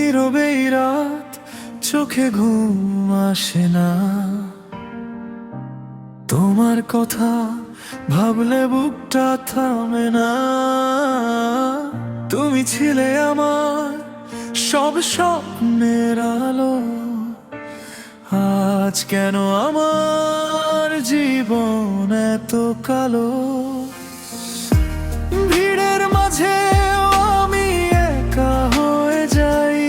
নীরবেই রাত, চোখে ঘুম আসে না। তোমার কথা ভাবলে বুকটা থামে না। তুমি ছিলে আমার সব স্বপ্নের আলো। আজ কেন আমার জীবন এত কালো? ভিড়ের মাঝে আমি একা হয়ে যাই,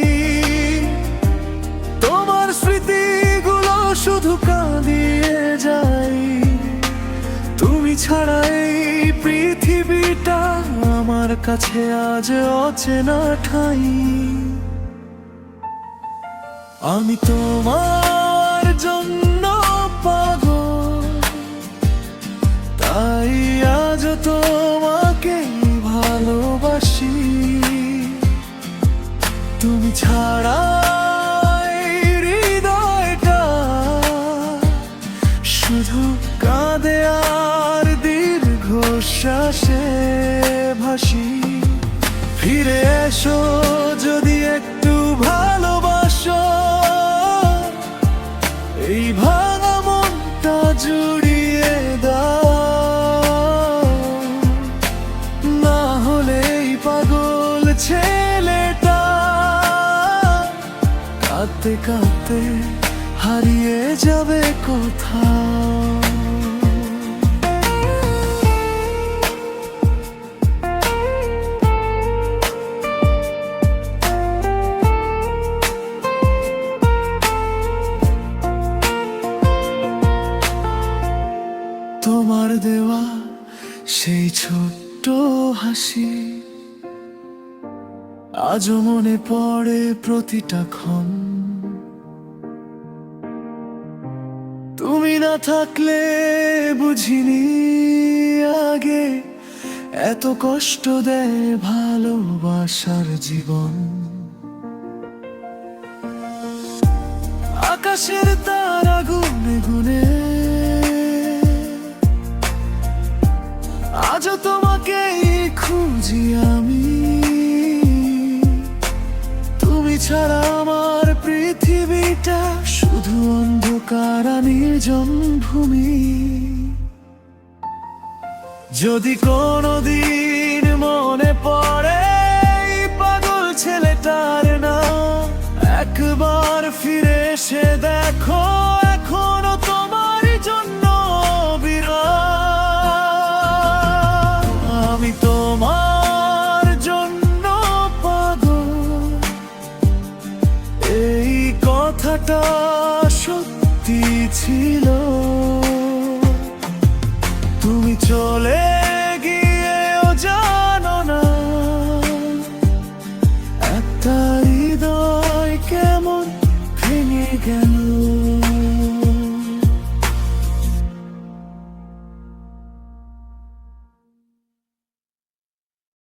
তোমার স্মৃতিগুলো শুধু কাঁদিয়ে যাই। তুমি ছাড়া এই পৃথিবীটা আমার কাছে আজ অচেনা ঠাই। আমি তোমার জন্য পাগল, তাই আজ তোমাকে ভালোবাসি। তুমি ছাড়া এই হৃদয়টা শুধু কাঁদে আর দীর্ঘশ্বাসে ভাসি। ফিরে এসো যদি একটু ভালোবাসো, এই ভাঙা মনটা জুড়িয়ে দাও। না হলে এই পাগল ছেলেটা কাঁদতে কাঁদতে হারিয়ে যাবে কোথাও। তোমার দেওয়া সেই ছোট্ট হাসি আজও মনে পড়ে প্রতিটা ক্ষণ। তুমি না থাকলে বুঝিনি আগে এত কষ্ট দেয় ভালোবাসার জীবন। আকাশের তারা গুনে গুনে আজও তোমাকেই খুঁজি আমি। তুমি ছাড়া আমার পৃথিবীটা শুধু অন্ধকার আর নির্জন ভূমি। যদি কোনোদিন মনে পড়ে এই পাগল ছেলেটার নাম, একবার ফিরে এসে দেখো এখনো তোমার জন্য বিরাট। আমি তোমার জন্য পাগল, এই কথাটা সত্যি ছিল। তুমি চলে গিয়েও জানো না একটা হৃদয় কেমন ভেঙে গেল।